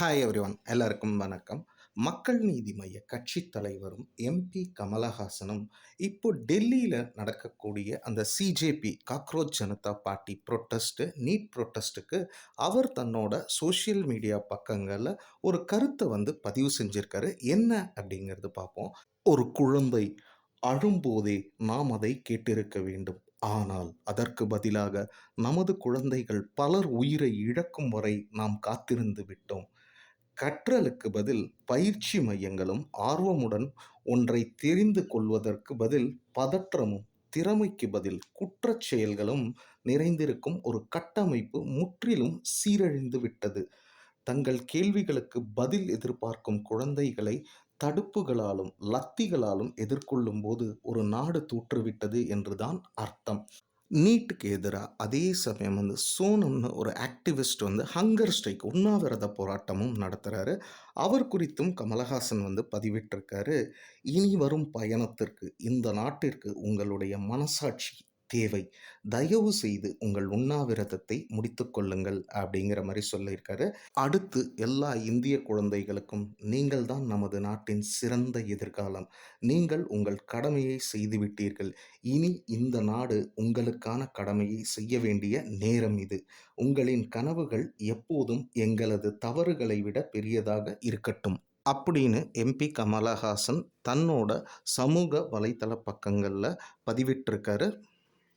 Hi everyone, எல்லாருக்கும் வணக்கம். மக்கள் நீதி மய்ய கட்சி தலைவரும் எம்பி கமலஹாசனும் இப்போ டெல்லியில் நடக்கக்கூடிய அந்த CJP cockroach Janata party protest NEET ப்ரொட்டஸ்ட்டுக்கு அவர் தன்னோட சோஷியல் மீடியா பக்கங்களில் ஒரு கருத்தை பதிவு செஞ்சிருக்காரு. என்ன அப்படிங்கிறது பார்ப்போம். ஒரு குழந்தை அழும்போதே நாம் அதை கேட்டிருக்க வேண்டும். ஆனால் அதற்கு பதிலாக நமது குழந்தைகள் பலர் உயிரை இழக்கும் வரை நாம் காத்திருந்து விட்டோம். கற்றலுக்கு பதில் பயிற்சி மையங்களும், ஆர்வமுடன் ஒன்றை தெரிந்து கொள்வதற்கு பதில் பதற்றமும், திறமைக்கு பதில் குற்றச் செயல்களும் நிறைந்திருக்கும் ஒரு கட்டமைப்பு முற்றிலும் சீரழிந்து விட்டது. தங்கள் கேள்விகளுக்கு பதில் எதிர்பார்க்கும் குழந்தைகளை தடுப்புகளாலும் லத்திகளாலும் எதிர்கொள்ளும் போது ஒரு நாடு தோற்றுவிட்டது என்றுதான் அர்த்தம். நீட்டுக்கு எதிராக அதே சமயம் சோனம்னு ஒரு ஆக்டிவிஸ்ட் ஹங்கர் ஸ்ட்ரைக் உண்ணாவிரத போராட்டமும் நடத்துகிறாரு. அவர் குறித்தும் கமலஹாசன் பதிவிட்டிருக்காரு. இனி வரும் பயணத்திற்கு இந்த நாட்டிற்கு உங்களுடைய மனசாட்சி தேவை. தயவு செய்து உங்கள் உண்ணாவிரதத்தை முடித்து கொள்ளுங்கள் அப்படிங்கிற மாதிரி சொல்லியிருக்காரு. அடுத்து எல்லா இந்திய குழந்தைகளுக்கும் நீங்கள் தான் நமது நாட்டின் சிறந்த எதிர்காலம். நீங்கள் உங்கள் கடமையை செய்துவிட்டீர்கள். இனி இந்த நாடு உங்களுக்கான கடமையை செய்ய வேண்டிய நேரம் இது. உங்களின் கனவுகள் எப்போதும் எங்களது தவறுகளை விட பெரியதாக இருக்கட்டும் அப்படின்னு எம்பி கமலஹாசன் தன்னோட சமூக வலைத்தள பக்கங்களில் பதிவிட்டிருக்காரு.